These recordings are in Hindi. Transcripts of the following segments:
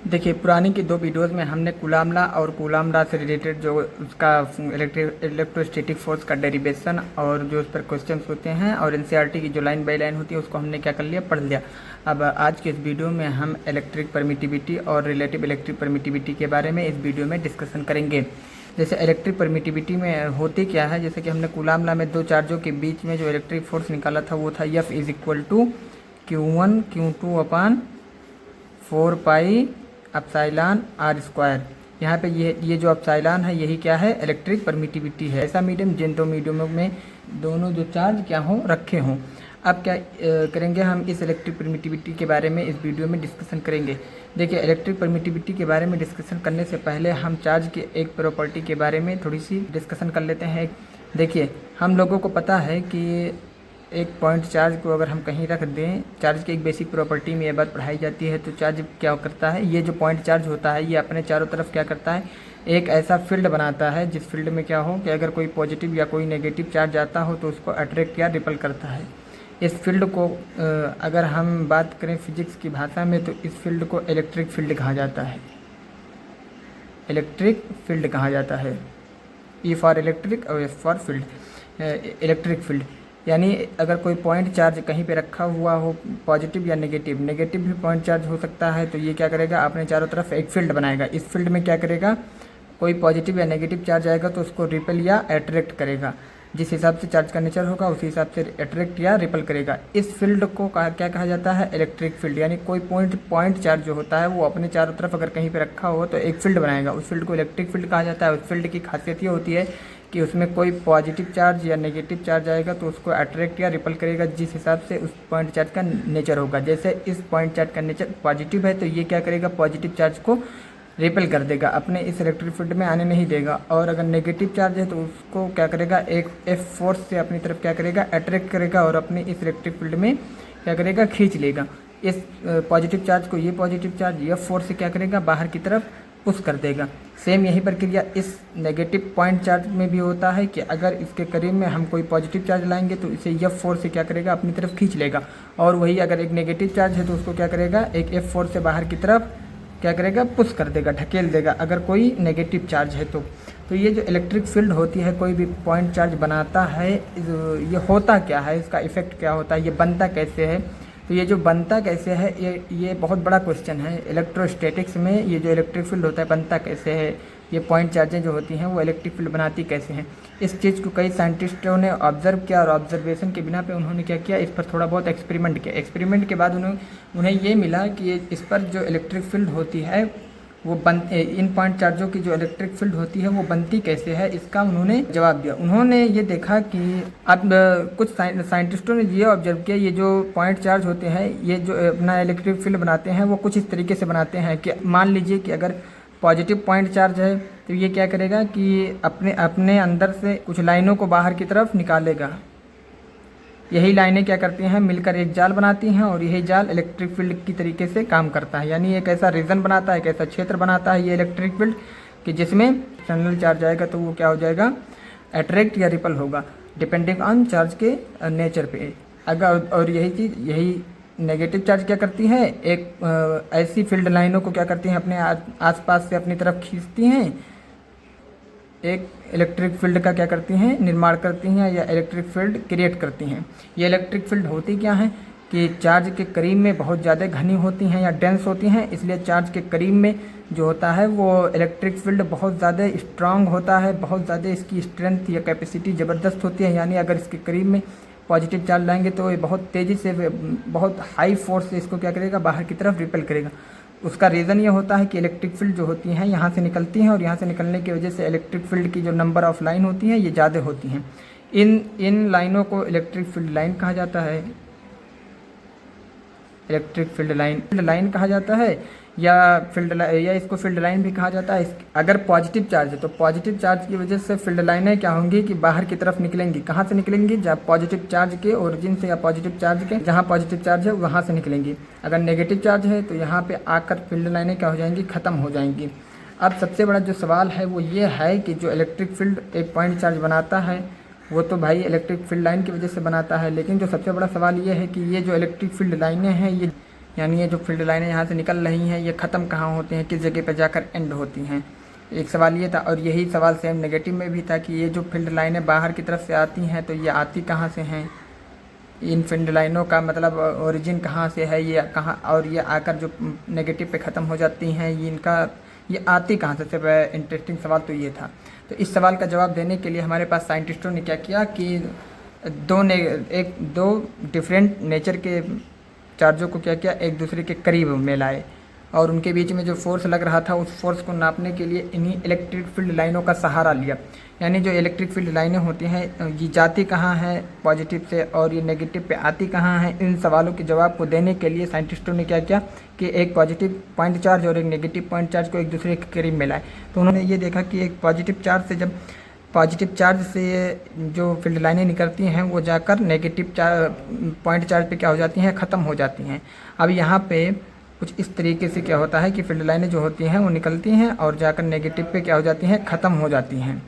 देखिए, पुरानी की 2 वीडियोज़ में हमने कूलाम लॉ और कूलाम लॉ से रिलेटेड जो उसका इलेक्ट्रोस्टैटिक फ़ोर्स का डेरिवेशन और जो उस पर क्वेश्चंस होते हैं और एनसीईआरटी की जो लाइन बाय लाइन होती है उसको हमने क्या कर लिया, पढ़ लिया। अब आज के इस वीडियो में हम इलेक्ट्रिक परमिटिविटी और रिलेटिव इलेक्ट्रिक परमिटिविटी के बारे में इस वीडियो में डिस्कशन करेंगे। जैसे इलेक्ट्रिक परमिटिविटी में होती क्या है, जैसे कि हमने कूलाम लॉ में 2 चार्जों के बीच में जो इलेक्ट्रिक फोर्स निकाला था वो था F is equal to Q1 Q2 upon 4 pi epsilon r square. यहाँ पे ये जो एप्सिलॉन है यही क्या है, इलेक्ट्रिक परमिटिविटी है। ऐसा मीडियम जिन 2 मीडियमों में दोनों जो चार्ज क्या हो रखे हों। अब क्या करेंगे, हम इस इलेक्ट्रिक परमिटिविटी के बारे में इस वीडियो में डिस्कशन करेंगे। देखिए, इलेक्ट्रिक परमिटिविटी के बारे में डिस्कशन करने से पहले हम चार्ज की एक प्रॉपर्टी के बारे में थोड़ी सी डिस्कशन कर लेते हैं। देखिए, हम लोगों को पता है कि एक पॉइंट चार्ज को अगर हम कहीं रख दें, चार्ज की एक बेसिक प्रॉपर्टी में ये बात पढ़ाई जाती है। तो चार्ज क्या करता है, ये जो पॉइंट चार्ज होता है ये अपने चारों तरफ क्या करता है, एक ऐसा फील्ड बनाता है जिस फील्ड में क्या हो कि अगर कोई पॉजिटिव या कोई नेगेटिव चार्ज आता हो तो उसको अट्रैक्ट या रिपल करता है। इस फील्ड को अगर हम बात करें फिजिक्स की भाषा में तो इस फील्ड को इलेक्ट्रिक फील्ड कहा जाता है। इलेक्ट्रिक फील्ड कहा जाता है। ई फॉर इलेक्ट्रिक और S for field, electric field. यानी अगर कोई पॉइंट चार्ज कहीं पे रखा हुआ हो, पॉजिटिव या नेगेटिव भी पॉइंट चार्ज हो सकता है, तो ये क्या करेगा, अपने चारों तरफ एक फील्ड बनाएगा। इस फील्ड में क्या करेगा, कोई पॉजिटिव या नेगेटिव चार्ज आएगा तो उसको रिपेल या अट्रैक्ट करेगा। जिस हिसाब से चार्ज का नेचर होगा उसी हिसाब से अट्रैक्ट या रिपेल करेगा। इस फील्ड को क्या कहा जाता है, इलेक्ट्रिक फील्ड। यानी कोई पॉइंट चार्ज जो होता है वो अपने चारों तरफ अगर कहीं पे रखा हो तो एक फील्ड बनाएगा। उस फील्ड को इलेक्ट्रिक फील्ड कहा जाता है। उस फील्ड की खासियत ये होती है कि उसमें कोई पॉजिटिव चार्ज या नेगेटिव चार्ज आएगा तो उसको अट्रैक्ट या रिपल करेगा जिस हिसाब से उस पॉइंट चार्ज का नेचर होगा। जैसे इस पॉइंट चार्ज का नेचर पॉजिटिव है तो ये क्या करेगा, पॉजिटिव चार्ज को रिपेल कर देगा, अपने इस इलेक्ट्रिक फील्ड में आने नहीं देगा। और अगर नेगेटिव चार्ज है तो उसको क्या करेगा, एक एफ फोर्स से अपनी तरफ क्या करेगा, अट्रैक्ट करेगा और अपने इस इलेक्ट्रिक फील्ड में क्या करेगा, खींच लेगा। इस पॉजिटिव चार्ज को ये पॉजिटिव चार्ज एफ फोर्स से क्या करेगा, बाहर की तरफ पुश कर देगा। सेम यही प्रक्रिया इस नेगेटिव पॉइंट चार्ज में भी होता है कि अगर इसके करीब में हम कोई पॉजिटिव चार्ज लाएंगे तो इसे एफ फोर्स से क्या करेगा, अपनी तरफ खींच लेगा। और वही अगर एक नेगेटिव चार्ज है तो उसको क्या करेगा, एक एफ फोर्स से बाहर की तरफ क्या करेगा, पुश कर देगा, ढकेल देगा अगर कोई नेगेटिव चार्ज है तो ये जो इलेक्ट्रिक फील्ड होती है, कोई भी पॉइंट चार्ज बनाता है, ये होता क्या है, इसका इफेक्ट क्या होता है, ये बनता कैसे है। तो ये जो बनता कैसे है ये बहुत बड़ा क्वेश्चन है। इलेक्ट्रोस्टैटिक्स में ये जो इलेक्ट्रिक फील्ड होता है बनता कैसे है, ये पॉइंट चार्जें जो होती हैं वो इलेक्ट्रिक फील्ड बनाती कैसे हैं। इस चीज़ को कई साइंटिस्टों ने ऑब्जर्व किया और ऑब्जर्वेशन के बिना पे उन्होंने क्या किया, इस पर थोड़ा बहुत एक्सपेरिमेंट किया। एक्सपेरिमेंट के बाद उन्हें ये मिला कि इस पर जो इलेक्ट्रिक फील्ड होती है वो इन पॉइंट चार्जों की जो इलेक्ट्रिक फील्ड होती है वो बनती कैसे है, इसका उन्होंने जवाब दिया। उन्होंने ये देखा कि अब कुछ साइंटिस्टों ने ये ऑब्जर्व किया, ये जो पॉइंट चार्ज होते हैं ये जो अपना इलेक्ट्रिक फील्ड बनाते हैं वो कुछ इस तरीके से बनाते हैं कि मान लीजिए कि अगर पॉजिटिव पॉइंट चार्ज है तो ये क्या करेगा कि अपने अंदर से कुछ लाइनों को बाहर की तरफ निकालेगा। यही लाइनें क्या करती हैं, मिलकर एक जाल बनाती हैं और यही जाल इलेक्ट्रिक फील्ड की तरीके से काम करता है। यानी एक ऐसा रीजन बनाता है, एक ऐसा क्षेत्र बनाता है ये इलेक्ट्रिक फील्ड कि जिसमें एक्सटर्नल चार्ज आएगा तो वो क्या हो जाएगा, अट्रैक्ट या रिपल होगा डिपेंडिंग ऑन चार्ज के नेचर पे। अगर और यही चीज़ यही नेगेटिव चार्ज क्या करती है, एक ऐसी फील्ड लाइनों को क्या करती हैं, अपने आसपास से अपनी तरफ खींचती हैं, एक इलेक्ट्रिक फील्ड का क्या करती हैं, निर्माण करती हैं या इलेक्ट्रिक फील्ड क्रिएट करती हैं। ये इलेक्ट्रिक फील्ड होती क्या है कि चार्ज के करीब में बहुत ज़्यादा घनी होती हैं या डेंस होती हैं, इसलिए चार्ज के करीब में जो होता है वो इलेक्ट्रिक फील्ड बहुत ज़्यादा स्ट्रांग होता है, बहुत ज़्यादा इसकी स्ट्रेंथ या कैपेसिटी ज़बरदस्त होती है। यानी अगर इसके करीब में पॉजिटिव चार्ज लाएंगे तो ये बहुत तेज़ी से, बहुत हाई फोर्स से इसको क्या करेगा, बाहर की तरफ रिपेल करेगा। उसका रीज़न ये होता है कि इलेक्ट्रिक फील्ड जो होती हैं यहाँ से निकलती हैं और यहाँ से निकलने की वजह से इलेक्ट्रिक फील्ड की जो नंबर ऑफ लाइन होती हैं ये ज़्यादा होती हैं। इन लाइनों को इलेक्ट्रिक फील्ड लाइन कहा जाता है। इलेक्ट्रिक फील्ड लाइन कहा जाता है या इसको फील्ड लाइन भी कहा जाता है। अगर पॉजिटिव चार्ज है तो पॉजिटिव चार्ज की वजह से फील्ड लाइनें क्या होंगी कि बाहर की तरफ निकलेंगी। कहाँ से निकलेंगी, जब पॉजिटिव चार्ज के ओरिजिन से या पॉजिटिव चार्ज के जहाँ पॉजिटिव चार्ज है वहाँ से निकलेंगी। अगर नेगेटिव चार्ज है तो यहाँ पे आकर फील्ड लाइनें क्या हो जाएंगी, ख़त्म हो जाएंगी। अब सबसे बड़ा जो सवाल है वो ये है कि जो इलेक्ट्रिक फील्ड एक पॉइंट चार्ज बनाता है वो तो भाई इलेक्ट्रिक फील्ड लाइन की वजह से बनाता है, लेकिन जो सबसे बड़ा सवाल ये है कि ये जो इलेक्ट्रिक फील्ड लाइनें हैं यानी ये जो फील्ड लाइनें यहाँ से निकल रही हैं ये ख़त्म कहाँ होती हैं, किस जगह पर जाकर एंड होती हैं। एक सवाल ये था, और यही सवाल सेम नेगेटिव में भी था कि ये जो फील्ड लाइनें बाहर की तरफ से आती हैं तो ये आती कहाँ से हैं, इन फील्ड लाइनों का मतलब ओरिजिन कहाँ से है, ये कहाँ, और ये आकर जो नेगेटिव पे ख़त्म हो जाती हैं ये आती कहाँ से। सिर्फ इंटरेस्टिंग सवाल तो ये था। तो इस सवाल का जवाब देने के लिए हमारे पास साइंटिस्टों ने क्या किया कि दो डिफरेंट नेचर के चार्जों को क्या किया, एक दूसरे के करीब में लाए, और उनके बीच में जो फोर्स लग रहा था उस फोर्स को नापने के लिए इन्हीं इलेक्ट्रिक फील्ड लाइनों का सहारा लिया। यानी जो इलेक्ट्रिक फील्ड लाइनें होती हैं ये जाती कहाँ हैं पॉजिटिव से और ये नेगेटिव पे आती कहाँ हैं, इन सवालों के जवाब को देने के लिए साइंटिस्टों ने क्या किया कि एक पॉजिटिव पॉइंट चार्ज और एक नेगेटिव पॉइंट चार्ज को एक दूसरे के करीब मिलाए। तो उन्होंने ये देखा कि एक पॉजिटिव चार्ज से जो फील्ड लाइनें निकलती हैं वो जाकर नेगेटिव पॉइंट चार्ज पे क्या हो जाती हैं, ख़त्म हो जाती हैं। अब यहाँ पे कुछ इस तरीके से क्या होता है कि फील्ड लाइनें जो होती हैं वो निकलती हैं और जाकर नेगेटिव पे क्या हो जाती हैं, ख़त्म हो जाती हैं,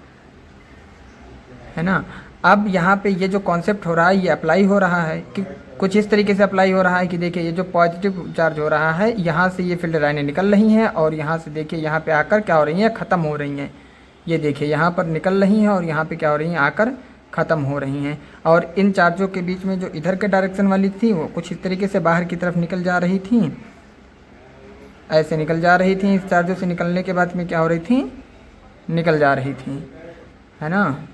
है ना। अब यहाँ पे ये जो कॉन्सेप्ट हो रहा है ये अप्लाई हो रहा है कि कुछ इस तरीके से अप्लाई हो रहा है कि देखिए ये जो पॉजिटिव चार्ज हो रहा है यहाँ से ये फील्ड लाइनें निकल रही हैं और यहाँ से देखिए यहाँ पे आकर क्या हो रही हैं, ख़त्म हो रही हैं। ये देखिए यहाँ पर निकल रही हैं और यहाँ पे क्या हो रही हैं, आकर ख़त्म हो रही हैं। और इन चार्जों के बीच में जो इधर के डायरेक्शन वाली थी वो कुछ इस तरीके से बाहर की तरफ निकल जा रही थी, ऐसे निकल जा रही थी। इस चार्जों से निकलने के बाद में क्या हो रही थी, निकल जा रही थी, है ना।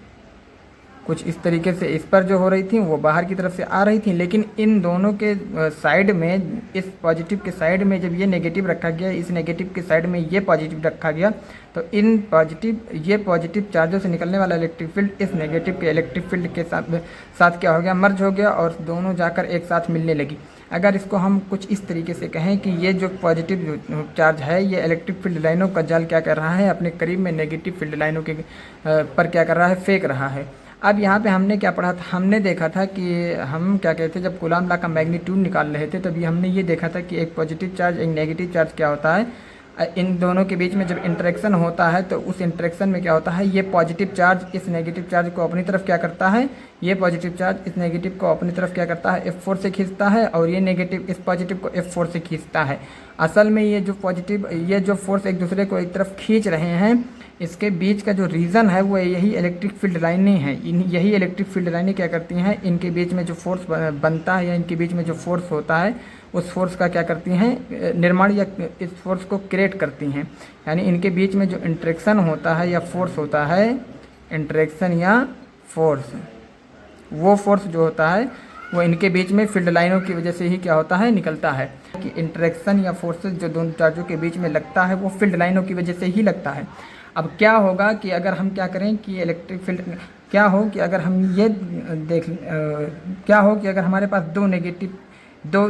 कुछ इस तरीके से इस पर जो हो रही थी वो बाहर की तरफ से आ रही थी, लेकिन इन दोनों के साइड में, इस पॉजिटिव के साइड में जब ये नेगेटिव रखा गया, इस नेगेटिव के साइड में ये पॉजिटिव रखा गया, तो ये पॉजिटिव चार्जों से निकलने वाला इलेक्ट्रिक फील्ड इस नेगेटिव के इलेक्ट्रिक फील्ड के साथ क्या हो गया, मर्ज हो गया और दोनों जाकर एक साथ मिलने लगी। अगर इसको हम कुछ इस तरीके से कहें कि ये जो पॉजिटिव चार्ज है ये इलेक्ट्रिक फील्ड लाइनों का जाल क्या कर रहा है, अपने करीब में नेगेटिव फील्ड लाइनों के पर क्या कर रहा है, फेंक रहा है। अब यहाँ पे हमने क्या पढ़ा था, हमने देखा था कि हम क्या कहते हैं, जब कूलाम लॉ का मैग्नीट्यूड निकाल रहे थे तभी हमने ये देखा था कि एक पॉजिटिव चार्ज एक नेगेटिव चार्ज क्या होता है, इन दोनों के बीच में जब इंटरेक्शन होता है तो उस इंटरेक्शन में क्या होता है, ये पॉजिटिव चार्ज इस नेगेटिव चार्ज को अपनी तरफ क्या करता है, ये पॉजिटिव चार्ज इस नेगेटिव को अपनी तरफ क्या करता है, F4 से खींचता है और ये नेगेटिव इस पॉजिटिव को F4 से खींचता है। असल में ये जो फोर्स एक दूसरे को एक तरफ खींच रहे हैं, इसके बीच का जो रीज़न है वो यही इलेक्ट्रिक फील्ड लाइनें हैं। यही इलेक्ट्रिक फील्ड लाइनें क्या करती हैं, इनके बीच में जो फोर्स बनता है या इनके बीच में जो फोर्स होता है उस फोर्स का क्या करती हैं, निर्माण या इस फोर्स को क्रिएट करती हैं। यानी इनके बीच में जो इंटरेक्शन होता है या फोर्स होता है, इंटरेक्शन या फोर्स, वो फोर्स जो होता है वो इनके बीच में फील्ड लाइनों की वजह से ही क्या होता है, निकलता है। कि इंटरेक्शन या फोर्सेस जो दोनों चार्जों के बीच में लगता है वो फील्ड लाइनों की वजह से ही लगता है। अब क्या होगा कि अगर हम क्या करें कि इलेक्ट्रिक फील्ड क्या हो कि अगर हम ये क्या हो कि अगर हमारे पास दो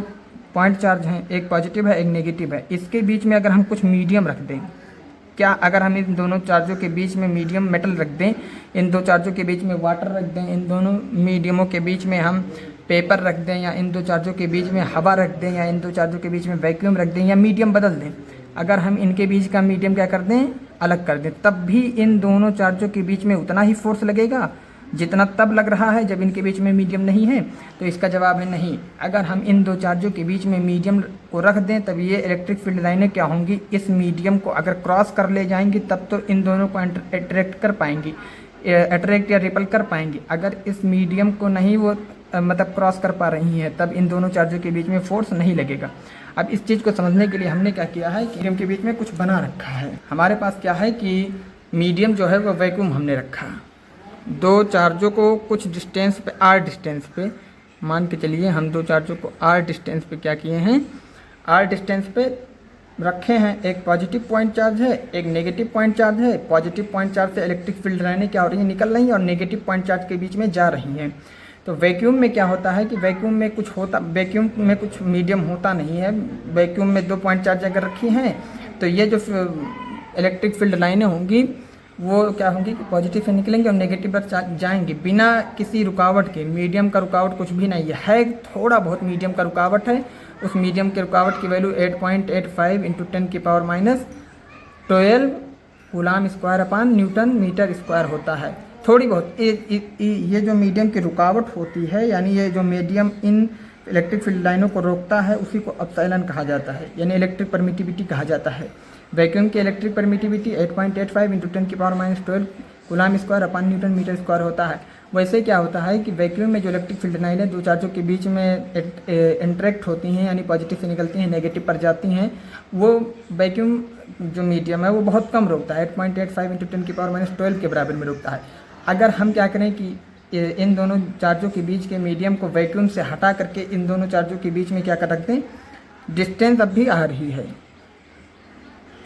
पॉइंट चार्ज हैं, एक पॉजिटिव है एक नेगेटिव है, इसके बीच में अगर हम कुछ मीडियम रख दें, क्या अगर हम इन दोनों चार्जों के बीच में मीडियम मेटल रख दें, इन दो चार्जों के बीच में वाटर रख दें, इन दोनों मीडियमों के बीच में हम पेपर रख दें, या इन दो चार्जों के बीच में हवा रख दें, या इन दो चार्जों के बीच में वैक्यूम रख दें, या मीडियम बदल दें, अगर हम इनके बीच का मीडियम क्या कर दें, अलग कर दें, तब भी इन दोनों चार्जों के बीच में उतना ही फोर्स लगेगा जितना तब लग रहा है जब इनके बीच में मीडियम नहीं है। तो इसका जवाब है नहीं। अगर हम इन दो चार्जों के बीच में मीडियम को रख दें तब ये इलेक्ट्रिक फील्ड लाइनें क्या होंगी, इस मीडियम को अगर क्रॉस कर ले जाएंगी तब तो इन दोनों को अट्रैक्ट कर पाएंगी, अट्रैक्ट या रिपल कर पाएंगी। अगर इस मीडियम को नहीं वो मतलब क्रॉस कर पा रही हैं तब इन दोनों चार्जों के बीच में फोर्स नहीं लगेगा। अब इस चीज़ को समझने के लिए हमने क्या किया है कि मीडियम के बीच में कुछ बना रखा है। हमारे पास क्या है कि मीडियम जो है वो वैक्यूम हमने रखा, दो चार्जों को कुछ डिस्टेंस पे r डिस्टेंस पे मान के चलिए, हम दो चार्जों को r डिस्टेंस पे क्या किए हैं, r डिस्टेंस पे रखे हैं। एक पॉजिटिव पॉइंट चार्ज है एक नेगेटिव पॉइंट चार्ज है। पॉजिटिव पॉइंट चार्ज से इलेक्ट्रिक फील्ड लाइनें क्या हो रही हैं, निकल रही हैं और नेगेटिव पॉइंट चार्ज के बीच में जा रही हैं। तो वैक्यूम में क्या होता है कि वैक्यूम में कुछ मीडियम होता नहीं है। वैक्यूम में दो पॉइंट चार्ज अगर रखी हैं तो ये जो इलेक्ट्रिक फील्ड लाइनें होंगी वो क्या होंगी कि पॉजिटिव से निकलेंगे और नेगेटिव पर जाएंगी बिना किसी रुकावट के। मीडियम का रुकावट कुछ भी नहीं है, थोड़ा बहुत मीडियम का रुकावट है। उस मीडियम के रुकावट की value 8.85 × 10⁻12 coulomb square upon newton metre square होता है। थोड़ी बहुत ये जो मीडियम की रुकावट होती है, यानी ये जो मीडियम इन इलेक्ट्रिक फील्ड लाइनों को रोकता है उसी को एप्सिलॉन कहा जाता है, यानी इलेक्ट्रिक परमिटिविटी कहा जाता है। वैक्यूम की electric permittivity 8.85 × 10⁻12 coulomb square upon newton metre square होता है। वैसे क्या होता है कि वैक्यूम में जो इलेक्ट्रिक फील्ड लाइनें दो चार्जों के बीच में इंटरेक्ट होती हैं, यानी पॉजिटिव से निकलती हैं नेगेटिव पर जाती हैं, वो वैक्यूम जो मीडियम है वो बहुत कम रोकता है, 8.85 × 10⁻12 के बराबर में रोकता है। अगर हम क्या करें कि इन दोनों चार्जों के बीच के मीडियम को वैक्यूम से हटा करके इन दोनों चार्जों के बीच में क्या कर रखते हैं, डिस्टेंस अब भी आ रही है,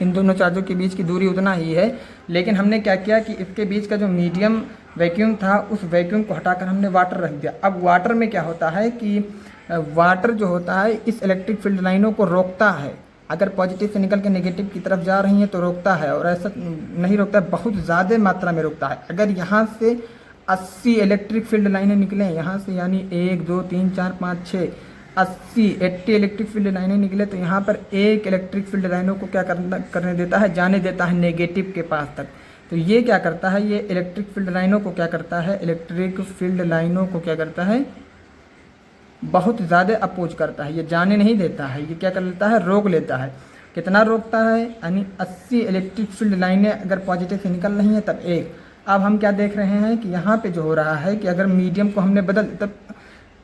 इन दोनों चार्जों के बीच की दूरी उतना ही है, लेकिन हमने क्या किया कि इसके बीच का जो मीडियम वैक्यूम था उस वैक्यूम को हटाकर हमने वाटर रख दिया। अब वाटर में क्या होता है कि वाटर जो होता है इस इलेक्ट्रिक फील्ड लाइनों को रोकता है, अगर पॉजिटिव से निकल के नेगेटिव की तरफ जा रही हैं तो रोकता है, और ऐसा नहीं रोकता है, बहुत ज़्यादा मात्रा में रोकता है। अगर यहाँ से 80 इलेक्ट्रिक फील्ड लाइनें निकलें यहाँ से, यानी 1 2 3 4 5 6 80 इलेक्ट्रिक फील्ड लाइनें निकले, तो यहाँ पर एक इलेक्ट्रिक फील्ड लाइनों को क्या करने देता है, जाने देता है नेगेटिव के पास तक। तो ये क्या करता है, ये इलेक्ट्रिक फील्ड लाइनों को क्या करता है, इलेक्ट्रिक फील्ड लाइनों को क्या करता है, बहुत ज़्यादा अपोज करता है, ये जाने नहीं देता है, ये क्या कर लेता है, रोक लेता है। कितना रोकता है, यानी 80 इलेक्ट्रिक फील्ड लाइनें अगर पॉजिटिव से निकल रही हैं तब एक। अब हम क्या देख रहे हैं कि यहाँ पे जो हो रहा है कि अगर मीडियम को हमने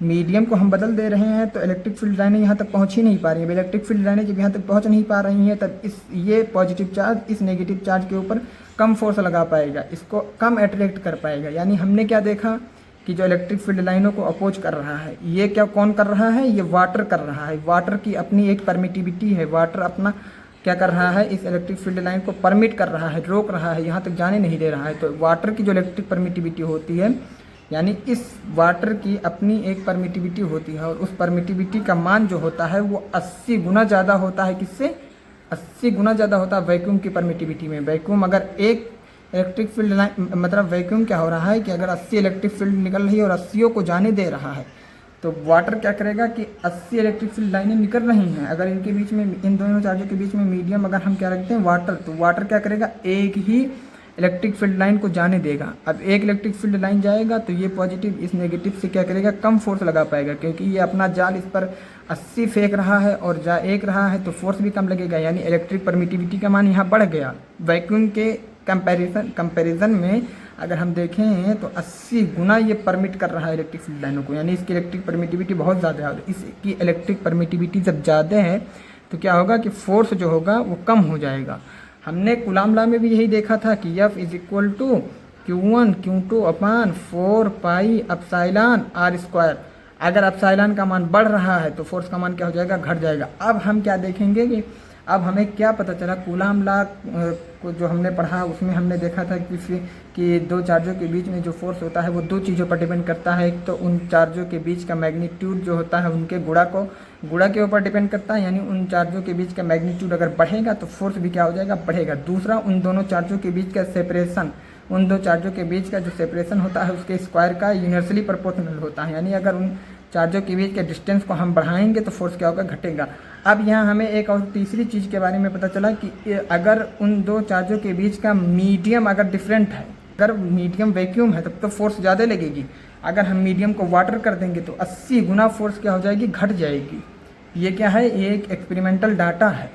मीडियम को हम बदल दे रहे हैं तो इलेक्ट्रिक फील्ड लाइनें यहाँ तक पहुँच ही नहीं पा रही हैं। इलेक्ट्रिक फील्ड लाइनें जब यहाँ तक पहुँच नहीं पा रही हैं तब ये पॉजिटिव चार्ज इस नेगेटिव चार्ज के ऊपर कम फोर्स लगा पाएगा, इसको कम अट्रैक्ट कर पाएगा। यानी हमने क्या देखा कि जो इलेक्ट्रिक फील्ड लाइनों को अपोज कर रहा है, ये क्या कौन कर रहा है, ये वाटर कर रहा है। वाटर की अपनी एक परमिटिविटी है, वाटर अपना क्या कर रहा है, इस इलेक्ट्रिक फील्ड लाइन को परमिट कर रहा है, रोक रहा है, यहाँ तक जाने नहीं दे रहा है। तो वाटर की जो इलेक्ट्रिक परमिटिविटी होती है, यानी इस वाटर की अपनी एक परमिटिविटी होती है, और उस परमिटिविटी का मान जो होता है वो 80 गुना ज़्यादा होता है। किससे, 80 गुना ज़्यादा होता है वैक्यूम की परमिटिविटी में। वैक्यूम अगर एक इलेक्ट्रिक फील्ड लाइन, मतलब वैक्यूम क्या हो रहा है कि अगर 80 इलेक्ट्रिक फील्ड निकल रही है और 80 को जाने दे रहा है, तो वाटर क्या करेगा कि 80 इलेक्ट्रिक फील्ड लाइनें निकल रही हैं, अगर इनके बीच में, इन दोनों चार्जों के बीच में मीडियम अगर हम क्या रखते हैं वाटर, तो वाटर क्या करेगा, एक ही इलेक्ट्रिक फील्ड लाइन को जाने देगा। अब एक इलेक्ट्रिक फील्ड लाइन जाएगा तो ये पॉजिटिव इस नेगेटिव से क्या करेगा, कम फोर्स लगा पाएगा, क्योंकि ये अपना जाल इस पर 80 फेंक रहा है और जा एक रहा है, तो फोर्स भी कम लगेगा, यानी इलेक्ट्रिक परमिटिविटी का मान यहाँ बढ़ गया। वैक्यूम के कंपैरिजन में अगर हम देखें तो 80 गुना ये परमिट कर रहा है इलेक्ट्रिक फील्ड लाइनों को, यानी इसकी इलेक्ट्रिक परमिटिविटी बहुत ज़्यादा है। इसकी इलेक्ट्रिक परमिटिविटी जब ज़्यादा है तो क्या होगा कि फोर्स जो होगा वो कम हो जाएगा। हमने कूलम लॉ में भी यही देखा था कि F = Q1 Q2 upon 4 pi epsilon r²। अगर एप्सिलॉन का मान बढ़ रहा है तो फोर्स का मान क्या हो जाएगा, घट जाएगा। अब हम क्या देखेंगे कि अब हमें क्या पता चला, कूलम लॉ को जो हमने पढ़ा उसमें हमने देखा था कि दो चार्जों के बीच में जो फोर्स होता है वो दो चीज़ों पर डिपेंड करता है। एक तो उन चार्जों के बीच का मैग्नीट्यूड जो होता है उनके गुणा के ऊपर डिपेंड करता है, यानी उन चार्जों के बीच का मैग्नीट्यूड अगर बढ़ेगा तो फोर्स भी क्या हो जाएगा, बढ़ेगा। दूसरा, उन दोनों चार्जों के बीच का सेपरेशन, उन दो चार्जों के बीच का जो सेपरेशन होता है उसके स्क्वायर का यूनिवर्सली प्रोपोर्शनल होता है, यानी अगर उन चार्जों के बीच के डिस्टेंस को हम बढ़ाएंगे तो फोर्स क्या होगा, घटेगा। अब यहाँ हमें एक और तीसरी चीज़ के बारे में पता चला कि अगर उन दो चार्जों के बीच का मीडियम अगर डिफरेंट है, अगर मीडियम वैक्यूम है तब तो फोर्स ज़्यादा लगेगी, अगर हम मीडियम को वाटर कर देंगे तो 80 गुना फोर्स क्या हो जाएगी, घट जाएगी। ये क्या है, ये एक एक्सपेरिमेंटल डाटा है,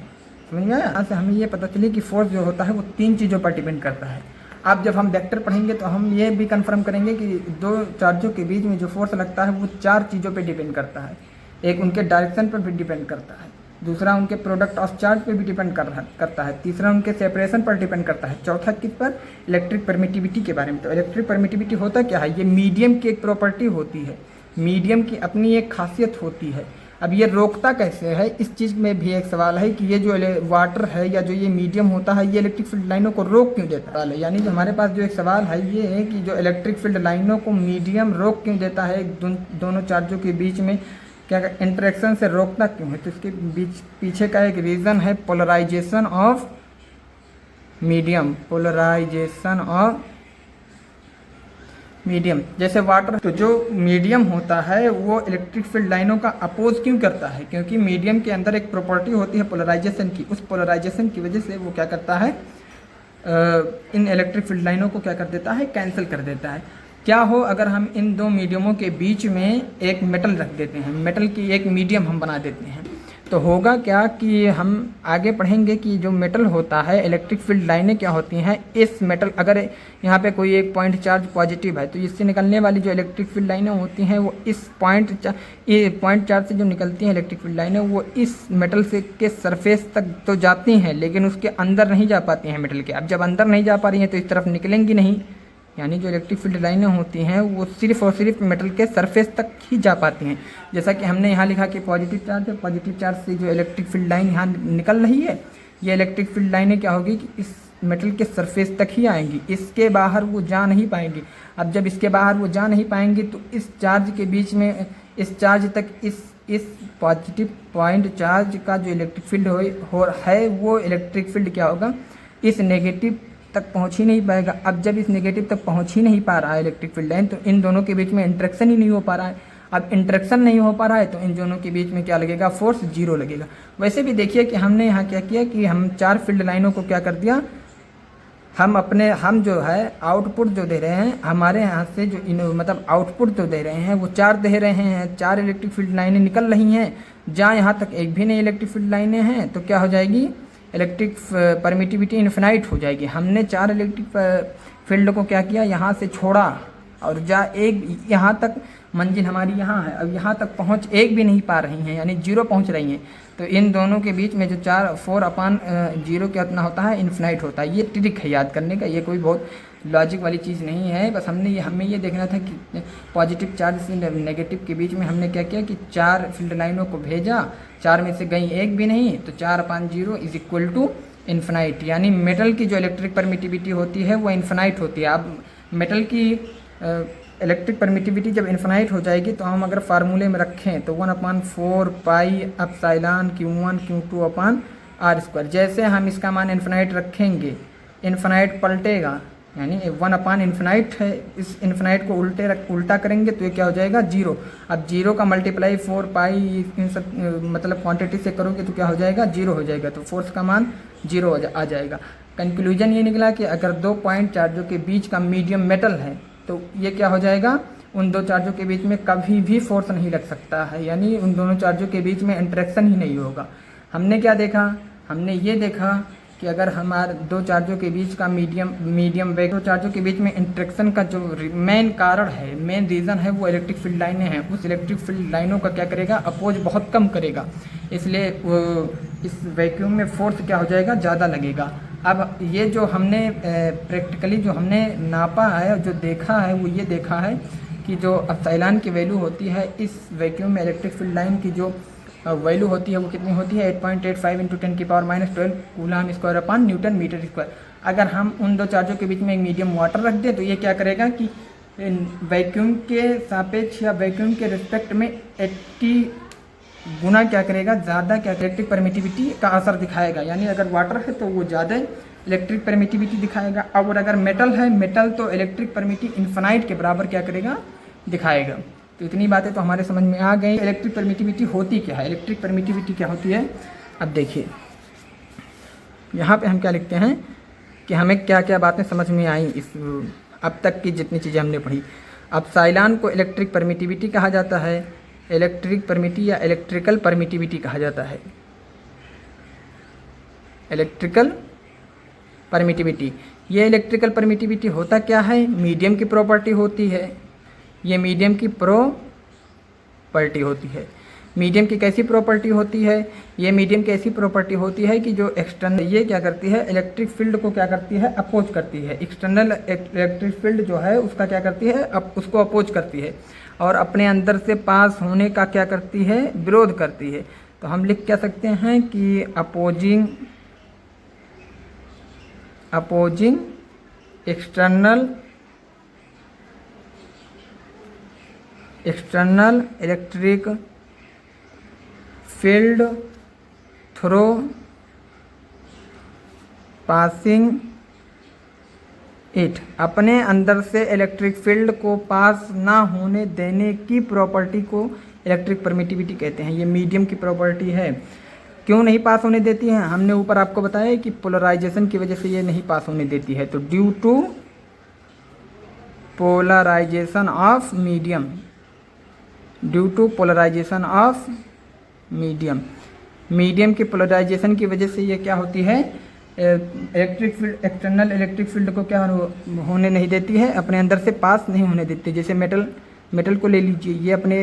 समझ में आया। यहाँ से हमें ये पता चली कि फोर्स जो होता है वो तीन चीज़ों पर डिपेंड करता है। अब जब हम वेक्टर पढ़ेंगे तो हम ये भी कंफर्म करेंगे कि दो चार्जों के बीच में जो फोर्स लगता है वो चार चीज़ों पे डिपेंड करता है। एक उनके डायरेक्शन पर भी डिपेंड करता है, दूसरा उनके प्रोडक्ट ऑफ चार्ज पे भी डिपेंड करता है, तीसरा उनके सेपरेशन पर डिपेंड करता है, चौथा किस पर, इलेक्ट्रिक परमिटिविटी के बारे में। तो इलेक्ट्रिक परमिटिविटी होता क्या है, ये मीडियम की एक प्रॉपर्टी होती है, मीडियम की अपनी एक खासियत होती है। अब ये रोकता कैसे है, इस चीज़ में भी एक सवाल है कि ये जो वाटर है या जो ये मीडियम होता है ये इलेक्ट्रिक फील्ड लाइनों को रोक क्यों देता है। यानी जो हमारे पास जो एक सवाल है ये है कि जो इलेक्ट्रिक फील्ड लाइनों को मीडियम रोक क्यों देता है, दोनों चार्जों के बीच में क्या इंटरेक्शन से रोकता क्यों है। तो इसके पीछे का एक रीज़न है polarisation of medium, polarisation of medium. जैसे वाटर, तो जो मीडियम होता है वो इलेक्ट्रिक फील्ड लाइनों का अपोज क्यों करता है, क्योंकि मीडियम के अंदर एक प्रॉपर्टी होती है पोलराइजेशन की, उस पोलराइजेशन की वजह से वो क्या करता है, इन इलेक्ट्रिक फील्ड लाइनों को क्या कर देता है, कैंसिल कर देता है। क्या हो अगर हम इन दो मीडियमों के बीच में एक मेटल रख देते हैं, मेटल की एक मीडियम हम बना देते हैं, तो होगा क्या कि हम आगे पढ़ेंगे कि जो मेटल होता है, इलेक्ट्रिक फील्ड लाइनें क्या होती हैं, इस मेटल अगर यहाँ पे कोई एक पॉइंट चार्ज पॉजिटिव है तो इससे निकलने वाली जो इलेक्ट्रिक फील्ड लाइनें होती हैं वो इस पॉइंट चार्ज से जो निकलती हैं इलेक्ट्रिक फील्ड लाइनें, वो इस मेटल से के सरफेस तक तो जाती हैं लेकिन उसके अंदर नहीं जा पाती हैं मेटल के। अब जब अंदर नहीं जा पा रही हैं तो इस तरफ निकलेंगी नहीं, यानी जो इलेक्ट्रिक फील्ड लाइनें होती हैं वो सिर्फ और सिर्फ मेटल के सरफेस तक ही जा पाती हैं। जैसा कि हमने यहाँ लिखा कि पॉजिटिव चार्ज है, पॉजिटिव चार्ज से जो इलेक्ट्रिक फील्ड लाइन यहाँ निकल रही है, ये इलेक्ट्रिक फील्ड लाइनें क्या होगी कि इस मेटल के सरफेस तक ही आएंगी, इसके बाहर वो जा नहीं पाएंगी। अब जब इसके बाहर वो जा नहीं पाएंगी तो इस चार्ज के बीच में, इस चार्ज तक इस पॉजिटिव पॉइंट चार्ज का जो इलेक्ट्रिक फील्ड है वो इलेक्ट्रिक फील्ड क्या होगा, इस नेगेटिव तक पहुंच ही नहीं पाएगा। अब जब इस नेगेटिव तक पहुंच ही नहीं पा रहा है इलेक्ट्रिक फील्ड लाइन, तो इन दोनों के बीच में इंटरेक्शन ही नहीं हो पा रहा है। अब इंटरेक्शन नहीं हो पा रहा है तो इन दोनों के बीच में क्या लगेगा, फोर्स जीरो लगेगा। वैसे भी देखिए कि हमने यहाँ क्या किया कि हम चार फील्ड लाइनों को क्या कर दिया, हम जो है आउटपुट जो दे रहे हैं, हमारे यहाँ से जो मतलब आउटपुट जो दे रहे हैं वो चार दे रहे हैं, चार इलेक्ट्रिक फील्ड लाइनें निकल रही हैं। जहाँ यहाँ तक एक भी नहीं इलेक्ट्रिक फील्ड लाइनें हैं तो क्या हो जाएगी, इलेक्ट्रिक परमिटिविटी इन्फिनाइट हो जाएगी। हमने चार इलेक्ट्रिक फील्ड को क्या किया, यहाँ से छोड़ा और एक यहाँ तक मंजिल हमारी यहाँ है, अब यहाँ तक पहुँच एक भी नहीं पा रही हैं, यानी जीरो पहुँच रही हैं। तो इन दोनों के बीच में जो 4/0 क्या इतना होता है, इन्फिनाइट होता है। ये ट्रिक है याद करने का, ये कोई बहुत लॉजिक वाली चीज़ नहीं है। बस हमें ये देखना था कि पॉजिटिव चार्ज से नेगेटिव के बीच में हमने क्या किया कि चार फील्ड लाइनों को भेजा, चार में से गई एक भी नहीं, तो 4/0 इज इक्वल टू इन्फिनाइट। यानी मेटल की जो इलेक्ट्रिक परमिटिविटी होती है वो इन्फिनाइट होती है। अब मेटल की इलेक्ट्रिक परमिटिविटी जब इन्फिनाइट हो जाएगी तो हम अगर फार्मूले में रखें तो 1/4 पाई एप्सिलॉन Q1 Q2/r²। जैसे हम इसका मान इन्फिनाइट रखेंगे, इन्फिनाइट पलटेगा, यानी 1/इन्फिनाइट है, इस इन्फिनाइट को उल्टा करेंगे तो ये क्या हो जाएगा, जीरो। अब जीरो का मल्टीप्लाई 4 पाई इन सब मतलब क्वांटिटी से करोगे तो क्या हो जाएगा, जीरो हो जाएगा, तो फोर्स का मान जीरो आ जाएगा। कंक्लूजन ये निकला कि अगर दो पॉइंट चार्जों के बीच का मीडियम मेटल है तो ये क्या हो जाएगा, उन दो चार्जों के बीच में कभी भी फोर्स नहीं लग सकता है, यानी उन दोनों चार्जों के बीच में इंटरेक्शन ही नहीं होगा। हमने क्या देखा, हमने ये देखा कि अगर हमारे दो चार्जों के बीच का मीडियम वेग, दो चार्जों के बीच में इंटरेक्शन का जो मेन कारण है, मेन रीज़न है, वो इलेक्ट्रिक फील्ड लाइनें हैं। उस इलेक्ट्रिक फील्ड लाइनों का क्या करेगा, अपोज बहुत कम करेगा, इसलिए इस वैक्यूम में फोर्स क्या हो जाएगा, ज़्यादा लगेगा। अब ये जो हमने प्रैक्टिकली जो हमने नापा है, जो देखा है, वो ये देखा है कि जो एप्सिलॉन की वैल्यू होती है इस वैक्यूम में इलेक्ट्रिक फील्ड लाइन की जो वैल्यू होती है वो कितनी होती है, 8.85 × 10⁻⁻12 कूलम स्क्वायर/न्यूटन मीटर स्क्वायर। अगर हम उन दो चार्जों के बीच में एक मीडियम वाटर रख दें तो ये क्या करेगा कि वैक्यूम के सापेक्ष या वैक्यूम के रिस्पेक्ट में 80 गुना क्या करेगा, ज़्यादा क्या इलेक्ट्रिक परमिटिविटी का असर दिखाएगा। यानी अगर वाटर है तो वो ज़्यादा इलेक्ट्रिक परमिटिविटी दिखाएगा, और अगर मेटल है, मेटल तो इलेक्ट्रिक परमिटिविटी इन्फिनाइट के बराबर क्या करेगा, दिखाएगा। तो इतनी बातें तो हमारे समझ में आ गई। इलेक्ट्रिक परमिटिविटी होती क्या है, इलेक्ट्रिक परमिटिविटी क्या होती है, अब देखिए यहाँ पे हम क्या लिखते हैं कि हमें क्या क्या बातें समझ में आई इस अब तक की जितनी चीज़ें हमने पढ़ी। एप्सिलॉन को इलेक्ट्रिक परमिटिविटी कहा जाता है, इलेक्ट्रिक परमिटिविटी या इलेक्ट्रिकल परमिटिविटी कहा जाता है। इलेक्ट्रिकल परमिटिविटी, ये इलेक्ट्रिकल परमिटिविटी होता क्या है, मीडियम की प्रॉपर्टी होती है। ये मीडियम की प्रॉपर्टी होती है। मीडियम की कैसी प्रॉपर्टी होती है, ये मीडियम की ऐसी प्रॉपर्टी होती है कि जो एक्सटर्नल, ये क्या करती है, इलेक्ट्रिक फील्ड को क्या करती है, अपोज करती है। एक्सटर्नल इलेक्ट्रिक फील्ड जो है उसका क्या करती है, उसको अपोज करती है, और अपने अंदर से पास होने का क्या करती है, विरोध करती है। तो हम लिख क्या सकते हैं कि opposing external electric field through passing it, अपने अंदर से इलेक्ट्रिक फील्ड को पास ना होने देने की प्रॉपर्टी को इलेक्ट्रिक परमिटिविटी कहते हैं। ये मीडियम की प्रॉपर्टी है। क्यों नहीं पास होने देती है, हमने ऊपर आपको बताया कि पोलराइजेशन की वजह से ये नहीं पास होने देती है। तो due to polarisation of medium, due to polarisation of medium, medium की पोलराइजेशन की वजह से ये क्या होती है, electric field, external electric field को क्या होने नहीं देती है, अपने अंदर से पास नहीं होने देती। जैसे मेटल को ले लीजिए, ये अपने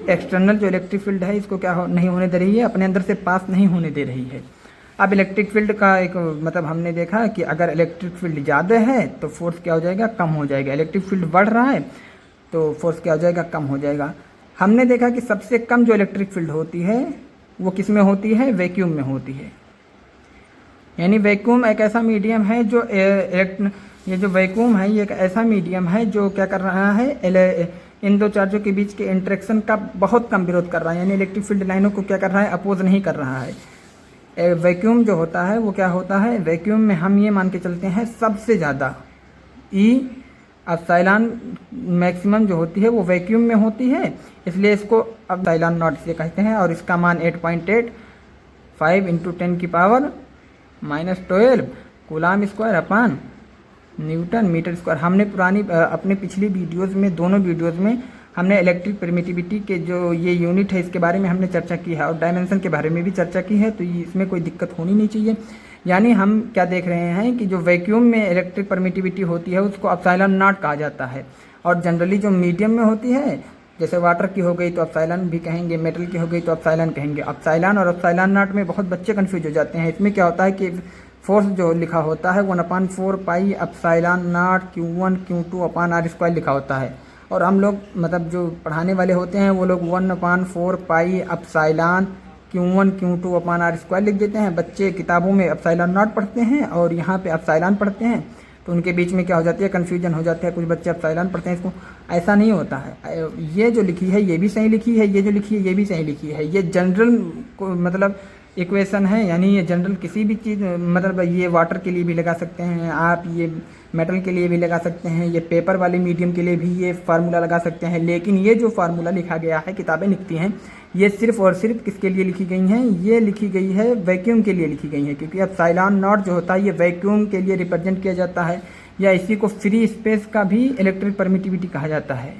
एक्सटर्नल जो इलेक्ट्रिक फील्ड है इसको क्या नहीं होने दे रही है, अपने अंदर से पास नहीं होने दे रही है। अब इलेक्ट्रिक फील्ड का एक मतलब हमने देखा कि अगर इलेक्ट्रिक फील्ड ज़्यादा है तो फोर्स क्या हो जाएगा, कम हो जाएगा। इलेक्ट्रिक फील्ड बढ़ रहा है तो फोर्स क्या हो जाएगा, कम हो जाएगा। हमने देखा कि सबसे कम जो इलेक्ट्रिक फील्ड होती है वो किस में होती है, वैक्यूम में होती है। यानी वैक्यूम एक ऐसा मीडियम है जो ये जो वैक्यूम है ये एक ऐसा मीडियम है जो क्या कर रहा है, इन दो चार्जों के बीच के इंटरेक्शन का बहुत कम विरोध कर रहा है। यानी इलेक्ट्रिक फील्ड लाइनों को क्या कर रहा है, अपोज नहीं कर रहा है। वैक्यूम जो होता है वो क्या होता है, वैक्यूम में हम ये मान के चलते हैं सबसे ज़्यादा ई एप्सिलॉन मैक्सिमम जो होती है वो वैक्यूम में होती है, इसलिए इसको एप्सिलॉन नॉट से कहते हैं। और इसका मान 8.85 × 10⁻⁻12 coulomb square upon newton metre square. हमने अपने पिछली वीडियोस में, दोनों वीडियोस में हमने इलेक्ट्रिक परमिटिविटी के जो ये यूनिट है इसके बारे में हमने चर्चा की है और डायमेंशन के बारे में भी चर्चा की है, तो इसमें कोई दिक्कत होनी नहीं चाहिए। यानी हम क्या देख रहे हैं कि जो वैक्यूम में इलेक्ट्रिक परमिटिविटी होती है उसको एप्सिलॉन नॉट कहा जाता है, और जनरली जो मीडियम में होती है, जैसे वाटर की हो गई तो एप्सिलॉन भी कहेंगे, मेटल की हो गई तो एप्सिलॉन कहेंगे। एप्सिलॉन और एप्सिलॉन नॉट में बहुत बच्चे कंफ्यूज हो जाते हैं। इसमें क्या होता है कि फोर्स जो लिखा होता है 1/4 pi epsilon not Q1 Q2/r² लिखा होता है, और हम लोग मतलब जो पढ़ाने वाले होते हैं वो लोग 1/4 पाई एप्सिलॉन Q1 Q2/r² लिख देते हैं। बच्चे किताबों में एप्सिलॉन नॉट पढ़ते हैं और यहाँ पे एप्सिलॉन पढ़ते हैं, तो उनके बीच में क्या हो जाती है, कन्फ्यूजन हो जाता है। कुछ बच्चे एप्सिलॉन पढ़ते हैं, इसको ऐसा नहीं होता है। ये जो लिखी है ये भी सही लिखी है, ये जो लिखी है ये भी सही लिखी है। ये जनरल मतलब इक्वेशन है, यानी ये जनरल किसी भी चीज़ मतलब ये वाटर के लिए भी लगा सकते हैं आप, ये मेटल के लिए भी लगा सकते हैं, ये पेपर वाले मीडियम के लिए भी ये फार्मूला लगा सकते हैं। लेकिन ये जो फार्मूला लिखा गया है, किताबें लिखती हैं, ये सिर्फ और सिर्फ किसके लिए लिखी गई हैं, ये लिखी गई है वैक्यूम के लिए लिखी गई है, क्योंकि एप्सिलॉन नॉट जो होता है ये वैक्यूम के लिए रिप्रेजेंट किया जाता है, या इसी को फ्री स्पेस का भी इलेक्ट्रिक परमिटिविटी कहा जाता है।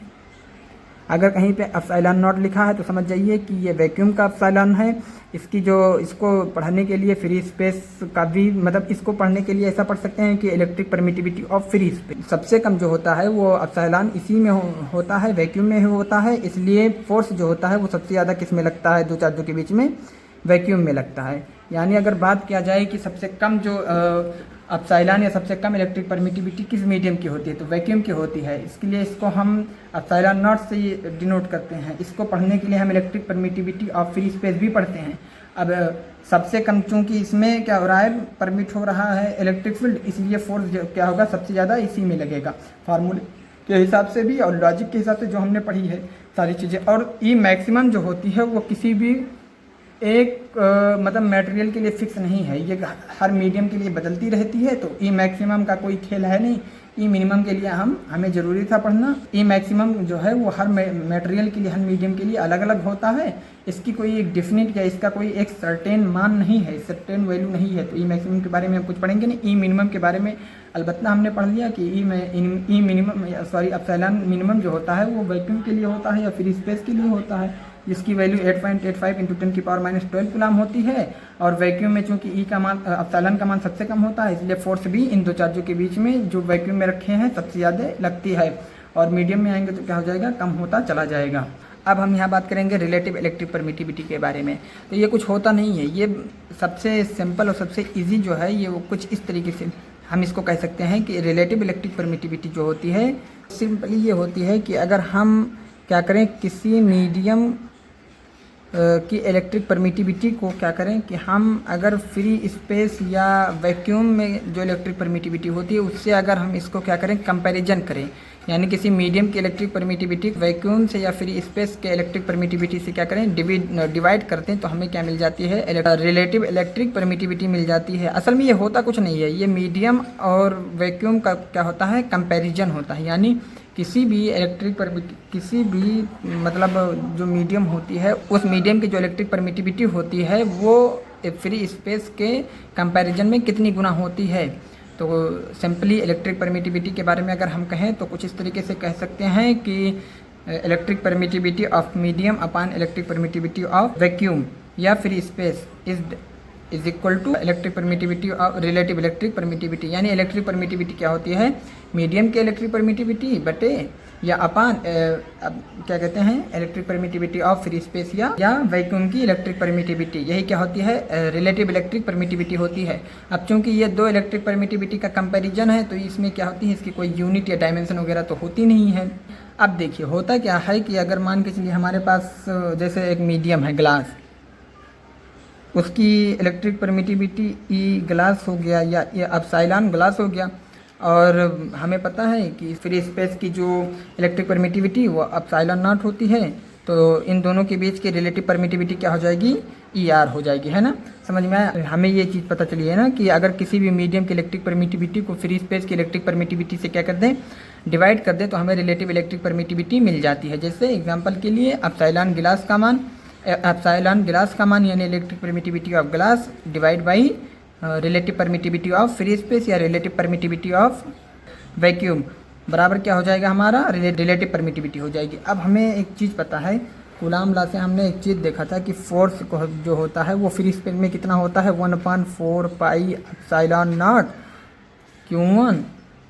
अगर कहीं पे एप्सिलॉन नॉट लिखा है तो समझ जाइए कि ये वैक्यूम का एप्सिलॉन है। इसको पढ़ने के लिए फ्री स्पेस का भी मतलब इसको पढ़ने के लिए ऐसा पढ़ सकते हैं कि electric permittivity of free space. सबसे कम जो होता है वो एप्सिलॉन इसी में होता है, वैक्यूम में होता है, इसलिए फोर्स जो होता है वो सबसे ज़्यादा किस में लगता है, दो चार्जों के बीच में, वैक्यूम में लगता है। यानी अगर बात किया जाए कि सबसे कम जो एप्सिलॉन या सबसे कम इलेक्ट्रिक परमिटिविटी किस मीडियम की होती है, तो वैक्यूम की होती है। इसके लिए इसको हम एप्सिलॉन नॉट से डिनोट करते हैं। इसको पढ़ने के लिए हम electric permittivity of free space भी पढ़ते हैं। अब सबसे कम चूंकि इसमें क्या हो रहा है, परमिट हो रहा है इलेक्ट्रिक फील्ड, इसलिए फोर्स क्या होगा, सबसे ज़्यादा इसी में लगेगा, फार्मूले के हिसाब से भी और लॉजिक के हिसाब से जो हमने पढ़ी है सारी चीज़ें। और ई मैक्सिमम जो होती है वो किसी भी एक मतलब मटेरियल के लिए फिक्स नहीं है, ये हर मीडियम के लिए बदलती रहती है। तो ई मैक्सिमम का कोई खेल है नहीं, ई मिनिमम के लिए हमें ज़रूरी था पढ़ना। ई मैक्सिमम जो है वो हर मटेरियल के लिए, हर मीडियम के लिए अलग अलग होता है। इसकी कोई एक डेफिनेट या इसका कोई एक सर्टेन मान नहीं है, सर्टेन वैल्यू नहीं है। तो ई मैक्सिमम के बारे में हम कुछ पढ़ेंगे नहीं। ई मिनिमम के बारे में अलबत्ता हमने पढ़ लिया कि ई मिनिमम एप्सिलॉन मिनिमम जो होता है वो वैक्यूम के लिए होता है या फ्री स्पेस के लिए होता है, जिसकी वैल्यू 8.85 × 10⁻⁻12 कूलाम होती है। और वैक्यूम में चूंकि ई का मान, एप्सिलॉन का मान सबसे कम होता है, इसलिए फोर्स भी इन दो चार्जों के बीच में जो वैक्यूम में रखे हैं सबसे ज़्यादा लगती है। और मीडियम में आएंगे तो क्या हो जाएगा, कम होता चला जाएगा। अब हम यहाँ बात करेंगे रिलेटिव इलेक्ट्रिक परमिटिविटी के बारे में। तो ये कुछ होता नहीं है, ये सबसे सिंपल और सबसे ईजी जो है ये वो कुछ इस तरीके से हम इसको कह सकते हैं कि रिलेटिव इलेक्ट्रिक परमिटिविटी जो होती है सिंपली ये होती है कि अगर हम क्या करें, किसी मीडियम की इलेक्ट्रिक परमिटिविटी को क्या करें कि हम अगर फ्री स्पेस या वैक्यूम में जो इलेक्ट्रिक परमिटिविटी होती है उससे अगर हम इसको क्या करें, कंपैरिजन करें, यानी किसी मीडियम की इलेक्ट्रिक परमिटिविटी वैक्यूम से या फ्री स्पेस के इलेक्ट्रिक परमिटिविटी से क्या करें, डिवाइड करते हैं, तो हमें क्या मिल जाती है, रिलेटिव इलेक्ट्रिक परमिटिविटी मिल जाती है। असल में ये होता कुछ नहीं है, ये मीडियम और वैक्यूम का क्या होता है, कंपैरिजन होता है। यानी किसी भी मतलब जो मीडियम होती है उस मीडियम की जो इलेक्ट्रिक परमिटिविटी होती है वो फ्री स्पेस के कंपैरिजन में कितनी गुना होती है। तो सिंपली इलेक्ट्रिक परमिटिविटी के बारे में अगर हम कहें तो कुछ इस तरीके से कह सकते हैं कि electric permittivity of medium upon electric permittivity of vacuum या free space is equal to electric permittivity of relative electric permittivity. यानी इलेक्ट्रिक परमिटिविटी क्या होती है, मीडियम के इलेक्ट्रिक परमिटिविटी बटे या अपान क्या कहते हैं electric permittivity of free space या वैक्यूम की इलेक्ट्रिक परमिटिविटी, यही क्या होती है रिलेटिव इलेक्ट्रिक परमिटिविटी होती है। अब चूंकि ये दो इलेक्ट्रिक परमिटिविटी का कंपैरिजन है तो इसमें क्या होती है, इसकी कोई यूनिट या डायमेंशन वगैरह तो होती नहीं है। अब देखिए होता क्या है कि अगर मान के चलिए हमारे पास जैसे एक मीडियम है ग्लास, उसकी इलेक्ट्रिक परमिटिविटी ई ग्लास हो गया या एप्सिलॉन ग्लास हो गया, और हमें पता है कि फ्री स्पेस की जो इलेक्ट्रिक परमिटिविटी वो एप्सिलॉन नॉट होती है, तो इन दोनों के बीच की रिलेटिव परमिटिविटी क्या हो जाएगी, ई आर हो जाएगी, है ना। समझ में आया। हमें ये चीज़ पता चली है ना कि अगर किसी भी मीडियम की इलेक्ट्रिक परमिटिविटी को फ्री स्पेस की इलेक्ट्रिक परमिटिविटी से क्या कर दें, डिवाइड कर दें, तो हमें रिलेटिव इलेक्ट्रिक परमिटिविटी मिल जाती है। जैसे एग्जाम्पल के लिए एप्सिलॉन गिलास का मान यानी electric permittivity of glass divide by relative permittivity of free space या रिलेटिव परमिटिविटी ऑफ वैक्यूम बराबर क्या हो जाएगा, हमारा रिलेटिव परमिटिविटी हो जाएगी। अब हमें एक चीज़ पता है, कूलाम लॉ से हमने एक चीज़ देखा था कि फोर्स जो होता है वो फ्री स्पेस में कितना होता है, 1/4 pi epsilon not Q1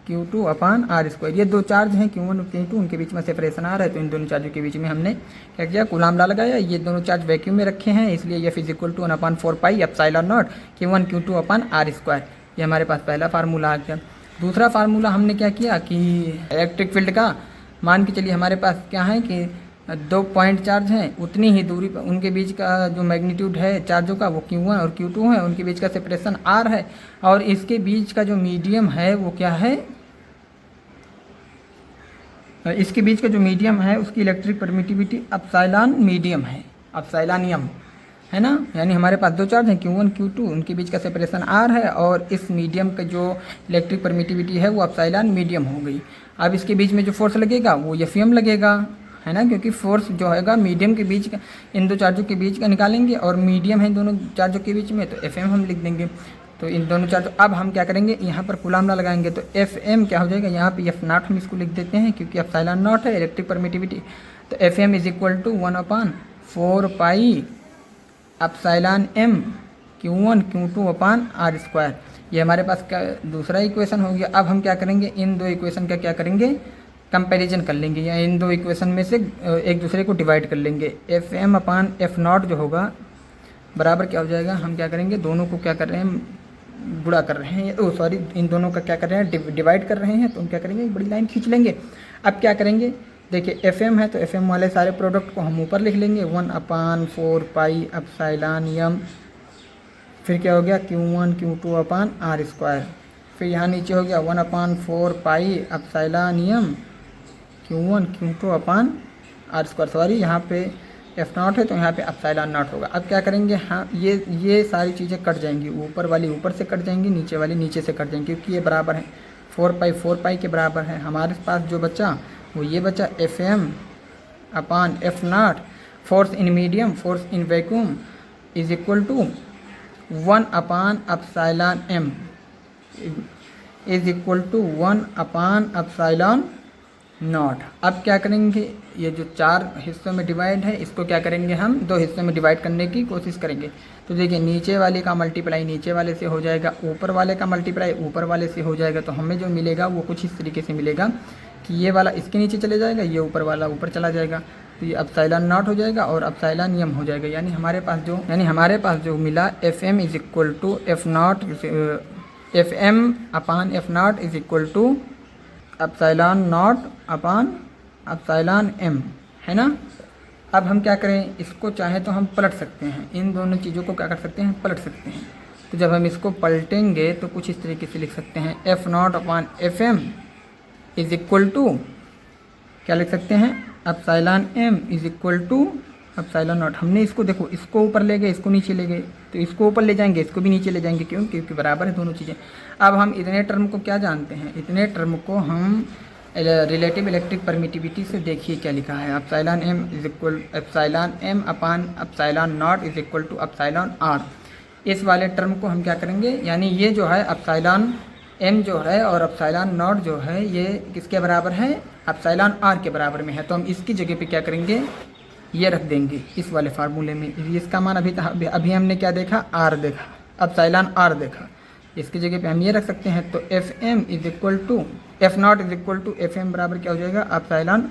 Q2 upon r square. ये दो चार्ज हैं Q1 और Q2, उनके बीच में सेपरेशन आ रहा है, तो इन दोनों चार्जों के बीच में हमने क्या किया, कूलाम लॉ लगाया। ये दोनों चार्ज वैक्यूम में रखे हैं, इसलिए F is equal to 1/4 pi epsilon not Q1 Q2 upon r square. ये हमारे पास पहला फार्मूला आ गया। दूसरा फार्मूला हमने क्या किया कि इलेक्ट्रिक फील्ड का मान के चलिए हमारे पास क्या है कि दो पॉइंट चार्ज हैं, उतनी ही दूरी पर उनके बीच का जो मैग्नीट्यूड है चार्जों का वो Q1 और Q2 है, उनके बीच का सेपरेशन R है, और इसके बीच का जो मीडियम है वो क्या है, इसके बीच का जो मीडियम है उसकी इलेक्ट्रिक परमिटिविटी एप्सिलॉन मीडियम है, एप्सिलॉनियम, है ना। यानी हमारे पास दो चार्ज हैं Q1 Q2, उनके बीच का सेपरेशन R है, और इस मीडियम का जो इलेक्ट्रिक परमिटिविटी है वो एप्सिलॉन मीडियम हो गई। अब इसके बीच में जो फोर्स लगेगा वो Fm लगेगा, है ना, क्योंकि फोर्स जो हैगा मीडियम के बीच का, इन दो चार्जों के बीच का निकालेंगे, और मीडियम है इन दोनों चार्जों के बीच में, तो Fm हम लिख देंगे। तो इन दोनों चार्जों, अब हम क्या करेंगे, यहाँ पर कूलाम लॉ लगाएंगे, तो Fm क्या हो जाएगा, यहाँ पे F नॉट हम इसको लिख देते हैं क्योंकि एप्सिलॉन नॉट है इलेक्ट्रिक परमिटिविटी, तो Fm is equal to 1/4 pi epsilon m Q1 Q2 upon r square. ये हमारे पास क्या दूसरा इक्वेशन हो गया। अब हम क्या करेंगे, इन दो इक्वेशन का क्या करेंगे, कंपैरिजन कर लेंगे, या इन दो इक्वेशन में से एक दूसरे को डिवाइड कर लेंगे। Fm अपान F नॉट जो होगा बराबर क्या हो जाएगा, हम क्या करेंगे, दोनों को क्या कर रहे हैं, गुणा कर रहे हैं, सॉरी इन दोनों का क्या कर रहे हैं, डिवाइड कर रहे हैं, तो हम क्या करेंगे, एक बड़ी लाइन खींच लेंगे। अब क्या करेंगे, देखिए Fm है तो Fm वाले सारे प्रोडक्ट को हम ऊपर लिख लेंगे, 1/4 पाई एप्सिलॉन m, फिर क्या हो गया Q1 Q2 upon r square, फिर यहाँ नीचे हो गया 1/4 pi epsilon m Q1 Q2 upon r square. Sorry यहाँ पे F नॉट है तो यहाँ पे एप्सिलॉन नॉट होगा। अब क्या करेंगे, हाँ ये सारी चीज़ें कट जाएंगी, ऊपर वाली ऊपर से कट जाएंगी, नीचे वाली नीचे से कट जाएंगी, क्योंकि ये बराबर है 4 पाई के बराबर है। हमारे पास जो बचा वो ये बचा Fm upon F not, force in medium force in vacuum is equal to one by epsilon m is equal to one by epsilon not. अब क्या करेंगे, ये जो चार हिस्सों में डिवाइड है इसको क्या करेंगे, हम दो हिस्सों में डिवाइड करने की कोशिश करेंगे। तो देखिए नीचे वाले का मल्टीप्लाई नीचे वाले से हो जाएगा, ऊपर वाले का मल्टीप्लाई ऊपर वाले से हो जाएगा, तो हमें जो मिलेगा वो कुछ इस तरीके से मिलेगा कि ये वाला इसके नीचे चले जाएगा, ये ऊपर वाला ऊपर चला जाएगा, तो ये एप्सिलॉन नॉट हो जाएगा और एप्सिलॉन m हो जाएगा। यानी हमारे पास जो मिला Fm is equal to F not, Fm upon F not is equal to epsilon not upon epsilon m, है ना। अब हम क्या करें, इसको चाहे तो हम पलट सकते हैं, इन दोनों चीज़ों को क्या कर सकते हैं, पलट सकते हैं। तो जब हम इसको पलटेंगे तो कुछ इस तरीके से लिख सकते हैं, F not upon Fm is equal to क्या लिख सकते हैं, epsilon m is equal to epsilon not. हमने इसको देखो, इसको ऊपर ले गए, इसको नीचे ले गए, तो इसको ऊपर ले जाएंगे, इसको भी नीचे ले जाएंगे, क्यों, क्योंकि बराबर है दोनों चीज़ें। अब हम इतने टर्म को क्या जानते हैं, इतने टर्म को हम रिलेटिव इलेक्ट्रिक परमिटिविटी से देखिए क्या लिखा है, epsilon m is equal epsilon m upon epsilon not is equal to epsilon r। इस वाले टर्म को हम क्या करेंगे, यानी ये जो है एप्सिलॉन m जो है और एप्सिलॉन नॉट जो है ये किसके बराबर है, एप्सिलॉन r के बराबर में है। तो हम इसकी जगह पे क्या करेंगे, ये रख देंगे इस वाले फार्मूले में। इसका मान अभी हमने क्या देखा, r देखा, एप्सिलॉन r देखा, इसकी जगह पे हम ये रख सकते हैं। तो F M is equal to F not is equal to F M बराबर क्या हो जाएगा, एप्सिलॉन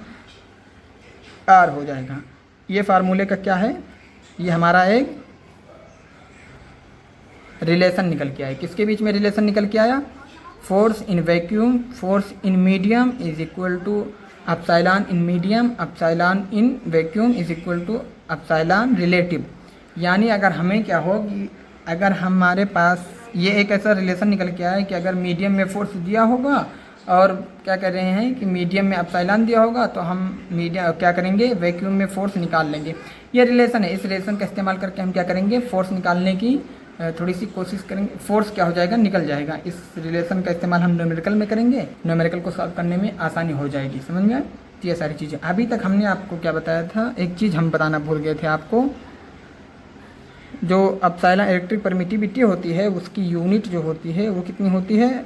r हो जाएगा। ये फार्मूले का क्या है, ये हमारा एक रिलेशन निकल के आया। किसके बीच में रिलेशन निकल के आया, force in vacuum, force in medium is equal to epsilon in medium, epsilon in vacuum is equal to epsilon relative. यानी अगर हमें क्या हो कि अगर हमारे पास ये एक ऐसा रिलेशन निकल के आया है कि अगर मीडियम में फोर्स दिया होगा और क्या कर रहे हैं कि मीडियम में एप्सिलॉन दिया होगा, तो हम मीडियम क्या करेंगे, वैक्यूम में फोर्स निकाल लेंगे। ये रिलेशन है, इस रिलेशन का इस्तेमाल करके हम क्या करेंगे, फोर्स निकालने की थोड़ी सी कोशिश करेंगे। फोर्स क्या हो जाएगा, निकल जाएगा। इस रिलेशन का इस्तेमाल हम न्यूमेरिकल में करेंगे, न्यूमेरिकल को सॉल्व करने में आसानी हो जाएगी। समझ में आए, तो ये सारी चीज़ें। अभी तक हमने आपको क्या बताया था, एक चीज़ हम बताना भूल गए थे आपको, जो एप्सिलॉन इलेक्ट्रिक परमिटिविटी होती है उसकी यूनिट जो होती है वो कितनी होती है,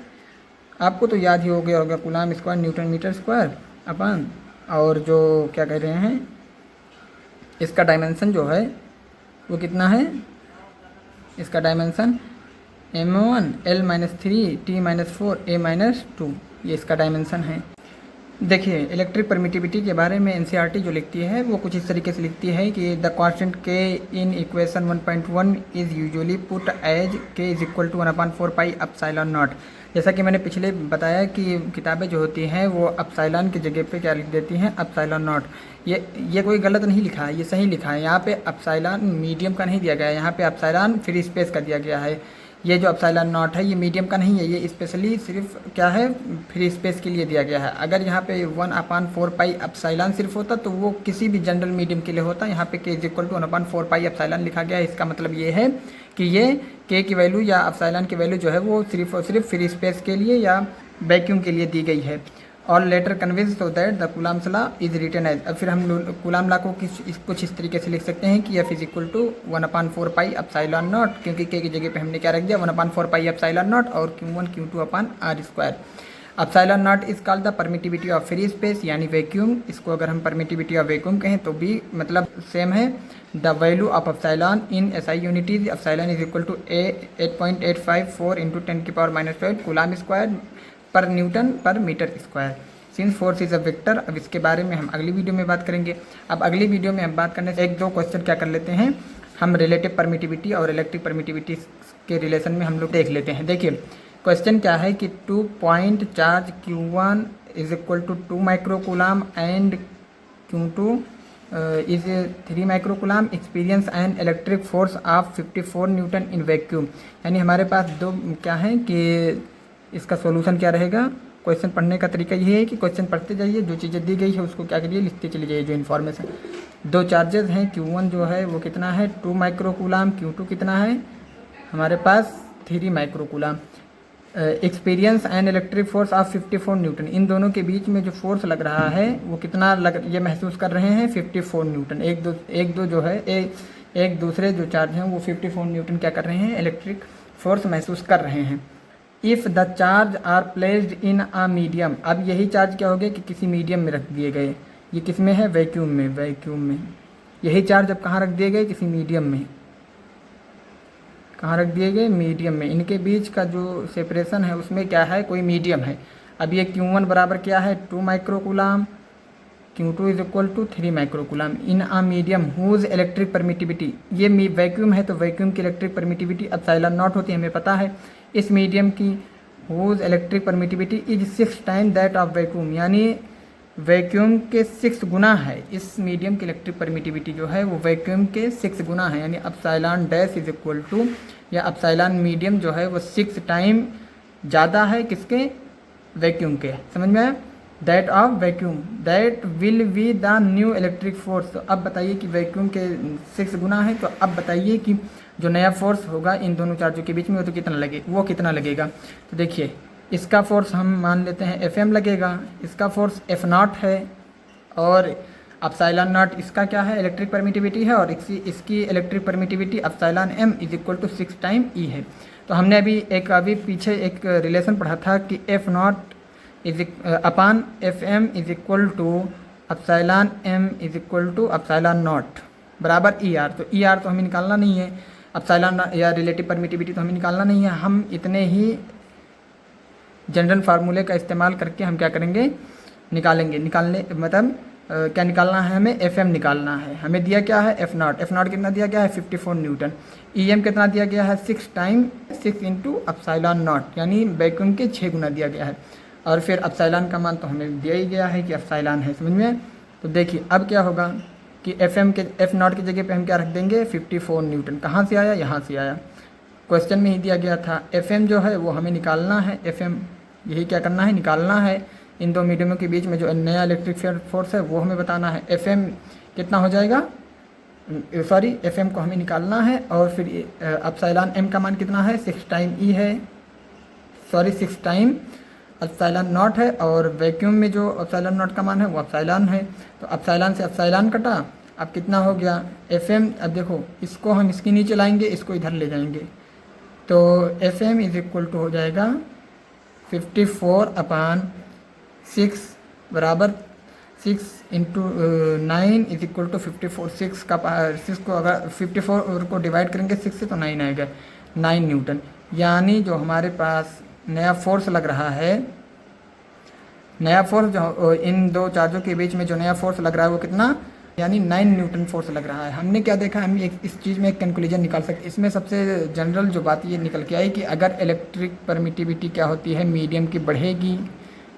आपको तो याद ही हो गया होगा, coulomb square newton metre square upon. और जो क्या कह रहे हैं, इसका डायमेंशन जो है वो कितना है, इसका dimension m1 l-3 t-4 a-2, ये इसका डायमेंशन है। देखिए इलेक्ट्रिक परमिटिविटी के बारे में एनसीईआरटी जो लिखती है वो कुछ इस तरीके से लिखती है कि the constant k in equation 1.1 is usually put as k is equal to 1/4 pi epsilon not. जैसा कि मैंने पिछले बताया कि किताबें जो होती हैं वो एप्सिलॉन की जगह पे क्या लिख देती हैं, एप्सिलॉन नॉट। ये कोई गलत नहीं लिखा है, ये सही लिखा है। यहाँ पे एप्सिलॉन मीडियम का नहीं दिया गया है, यहाँ पे एप्सिलॉन फ्री स्पेस का दिया गया है। ये जो एप्सिलॉन नॉट है ये मीडियम का नहीं है, ये स्पेशली सिर्फ क्या है, फ्री स्पेस के लिए दिया गया है। अगर यहाँ पे 1/4 पाई एप्सिलॉन सिर्फ होता तो वो किसी भी जनरल मीडियम के लिए होता। यहाँ पे k is equal to 1/4 pi epsilon लिखा गया है। इसका मतलब ये है कि ये k की वैल्यू या एप्सिलॉन की वैल्यू जो है वो सिर्फ और सिर्फ फ्री स्पेस के लिए या वैक्यूम के लिए दी गई है। और later convenience so that the Coulomb's law is written as. अब फिर हम कूलाम लॉ को कुछ इस तरीके से लिख सकते हैं कि F is equal to 1/4 pi epsilon not, क्योंकि k की जगह पे हमने क्या रख दिया, 1/4 पाई एप्सिलॉन नॉट और Q1 Q2 upon r square. Epsilon not is called the permittivity of free space यानी वैक्यूम। इसको अगर हम परमिटिविटी ऑफ वैक्यूम कहें तो भी मतलब सेम है। The value of epsilon in SI units, epsilon is equal to 8.854 into 10⁻⁻12 coulomb square per newton per metre square. Since force is a vector. अब इसके बारे में हम अगली वीडियो में बात करेंगे। अब अगली वीडियो में हम बात करने से 1-2 क्वेश्चन क्या कर लेते हैं, हम रिलेटिव परमिटिविटी और इलेक्ट्रिक परमिटिविटी के रिलेशन में हम लोग देख लेते हैं। देखिए क्वेश्चन क्या है कि 2 point charge Q1 is equal to 2 microcoulomb and Q2 is 3 microcoulomb experience and electric force of 54 newton in vacuum. यानी हमारे पास दो क्या है कि इसका सॉल्यूशन क्या रहेगा। क्वेश्चन पढ़ने का तरीका ये है कि क्वेश्चन पढ़ते जाइए, जो चीज़ें दी गई है उसको क्या करिए, लिखते चले जाइए जो इन्फॉर्मेशन। 2 चार्जेस हैं, Q1 जो है वो कितना है 2 माइक्रोकूलाम, Q2 कितना है हमारे पास 3 microcoulomb. Experience and electric force of 54 newton. इन दोनों के बीच में जो फोर्स लग रहा है वो कितना ये महसूस कर रहे हैं 54 न्यूटन। एक दो जो है एक दूसरे जो चार्ज हैं वो 54 न्यूटन क्या कर रहे हैं, इलेक्ट्रिक फोर्स महसूस कर रहे हैं। If the charge are placed in a medium. अब यही चार्ज क्या हो गया कि किसी मीडियम में रख दिए गए। ये किस में है, वैक्यूम में। वैक्यूम में यही चार्ज अब कहाँ रख दिए गए, किसी मीडियम में। कहाँ रख दिए गए, मीडियम में। इनके बीच का जो सेपरेशन है उसमें क्या है, कोई मीडियम है। अब ये Q1 बराबर क्या है 2 microcoulomb, Q2 is equal to 3 microcoulomb in a medium whose electric permittivity. ये वैक्यूम है तो वैक्यूम की इलेक्ट्रिक परमिटिविटी एप्सिलॉन नॉट होती है, हमें पता है। इस मीडियम की whose electric permittivity is 6 time that of vacuum. यानी वैक्यूम के 6 गुना है इस मीडियम की इलेक्ट्रिक परमिटिविटी जो है वो वैक्यूम के 6 गुना है। यानी epsilon dash is equal to या एप्सिलॉन मीडियम जो है वो 6 टाइम ज़्यादा है किसके, वैक्यूम के। समझ में आया, that of vacuum that will be the new electric force. तो अब बताइए कि वैक्यूम के 6 गुना है, तो अब बताइए कि जो नया फोर्स होगा इन दोनों चार्जों के बीच में वो कितना लगेगा। तो देखिए इसका फोर्स हम मान लेते हैं Fm लगेगा, इसका फोर्स F0 है और एप्सिलॉन नॉट इसका क्या है, इलेक्ट्रिक परमिटिविटी है, और इसकी electric permittivity epsilon m is equal to 6 time e है। तो हमने अभी पीछे एक रिलेशन पढ़ा था कि F not is upon F M is equal to epsilon m is equal to epsilon not बराबर ई आर। तो ई आर तो हमें निकालना नहीं है, एप्सिलॉन या रिलेटिव परमिटिविटी तो हमें निकालना नहीं है। हम इतने ही जनरल फार्मूले का इस्तेमाल करके हम क्या करेंगे, निकालेंगे। मतलब क्या निकालना है हमें, एफ एम निकालना है। हमें दिया क्या है, एफ नॉट कितना दिया गया है 54 न्यूटन। ई एम कितना दिया गया है 6 टाइम 6 इंटू एप्सिलॉन नॉट, यानी वैक्यूम के 6 गुना दिया गया है। और फिर एप्सिलॉन का मान तो हमें दिया ही गया है कि एप्सिलॉन है, समझ में। तो देखिए अब क्या होगा कि एफ नॉट की जगह पे हम क्या रख देंगे 54 न्यूटन। कहाँ से आया, यहाँ से आया, क्वेश्चन में ही दिया गया था। एफ एम जो है वो हमें निकालना है, एफ एम यही क्या करना है, निकालना है। इन दो मीडियमों के बीच में जो नया इलेक्ट्रिक फोर्स है वो हमें बताना है। एफ एम कितना हो जाएगा, सॉरी एफ एम को हमें निकालना है। और फिर एप्सिलॉन एम का मान कितना है 6 टाइम ई है, सॉरी 6 टाइम एप्सिलॉन नॉट है। और वैक्यूम में जो एप्सिलॉन नॉट का मान है वो एप्सिलॉन है। तो एप्सिलॉन से एप्सिलॉन कटा, अब कितना हो गया एफ एम। अब देखो इसको हम इसके नीचे लाएंगे, इसको इधर ले जाएंगे, तो F M is equal to हो जाएगा 54/6 बराबर 6 इंटू 9 इज इक्वल टू 54। 6 को अगर 54 को डिवाइड करेंगे 6 से तो 9 आएगा, 9 न्यूटन। यानी जो हमारे पास नया फोर्स लग रहा है, नया फोर्स जो इन दो चार्जों के बीच में जो नया फोर्स लग रहा है वो कितना, यानी 9 न्यूटन फोर्स लग रहा है। हमने क्या देखा, हम इस चीज़ में एक कंक्लूजन निकाल सकते। इसमें सबसे जनरल जो बात ये निकल के आई कि अगर इलेक्ट्रिक परमिटिविटी क्या होती है, मीडियम की बढ़ेगी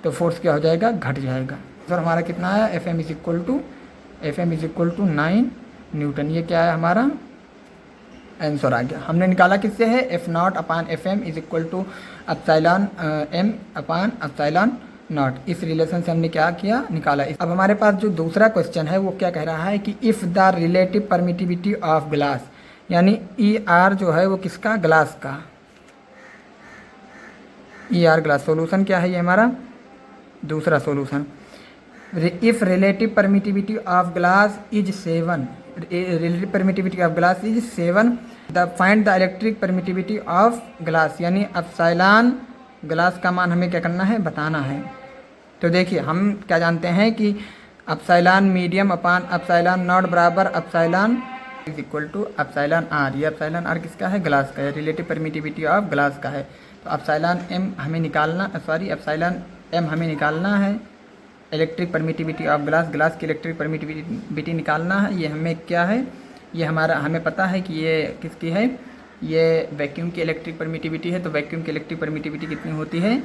तो फोर्स क्या हो जाएगा, घट जाएगा। सर हमारा कितना आया, F M is equal to 9 newton. ये क्या है हमारा आंसर आ गया। हमने निकाला किससे है, F not upon F M is equal to epsilon M upon epsilon not. इस रिलेशन से हमने क्या किया, निकाला। अब हमारे पास जो दूसरा क्वेश्चन है वो क्या कह रहा है कि if the relative permittivity of glass, यानी ई आर जो है वो किसका, ग्लास का, ई आर ग्लास। सोल्यूशन क्या है ये हमारा दूसरा solution. If relative permittivity of glass is 7, relative permittivity of glass is 7, the find the electric permittivity of glass, यानी एप्सिलॉन ग्लास का मान हमें क्या करना है, बताना है। तो देखिए हम क्या जानते हैं कि epsilon medium upon epsilon not बराबर epsilon is equal to epsilon r. ये एप्सिलॉन आर किसका है, ग्लास का है, रिलेटिव परमिटिविटी ऑफ ग्लास का है। तो एप्सिलॉन एम हमें निकालना, सॉरी एप्सिलॉन एम हमें निकालना है, इलेक्ट्रिक परमिटिविटी ऑफ ग्लास की इलेक्ट्रिक परमिटिविटी निकालना है। ये हमें क्या है, ये हमारा हमें पता है कि ये किसकी है, ये वैक्यूम की इलेक्ट्रिक परमिटिविटी है। तो वैक्यूम की इलेक्ट्रिक परमिटिविटी कितनी होती है,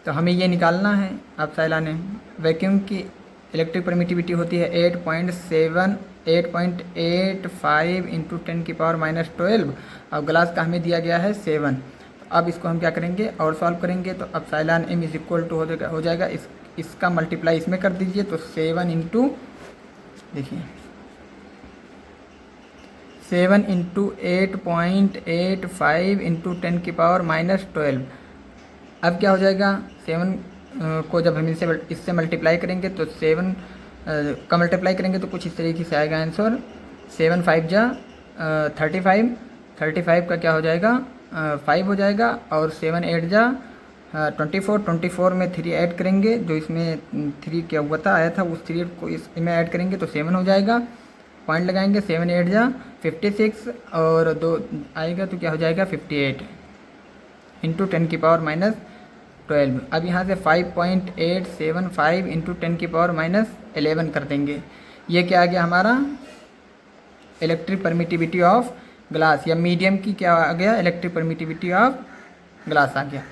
तो हमें ये निकालना है एप्सिलॉन एम। वैक्यूम की इलेक्ट्रिक परमिटिविटी होती है 8.85 इंटू 10⁻⁻12 और ग्लास का हमें दिया गया है 7। तो अब इसको हम क्या करेंगे और सॉल्व करेंगे, तो epsilon M is equal to हो जाएगा इसका मल्टीप्लाई इसमें कर दीजिए, तो 7 इंटू देखिए 7 इंटू 8.85 इंटू 10⁻⁻12। अब क्या हो जाएगा, 7 को जब हम इससे मल्टीप्लाई करेंगे तो 7 का मल्टीप्लाई करेंगे तो कुछ इस तरीके से आएगा आंसर। 7 5 जा 35 का क्या हो जाएगा 5 हो जाएगा, और 7 8 जा 24 में 3 ऐड करेंगे, जो इसमें 3 क्या हुआ था आया था उस 3 को इसमें ऐड करेंगे तो 7 हो जाएगा। पॉइंट लगाएंगे 7 8 जा 56 और 2 आएगा तो क्या हो जाएगा 58 इंटू 10⁻⁻12। अब यहाँ से 5.875 इंटू 10⁻⁻11 कर देंगे। ये क्या आ गया हमारा इलेक्ट्रिक परमिटिविटी ऑफ ग्लास, या मीडियम की क्या आ गया इलेक्ट्रिक परमिटिविटी ऑफ ग्लास आ गया।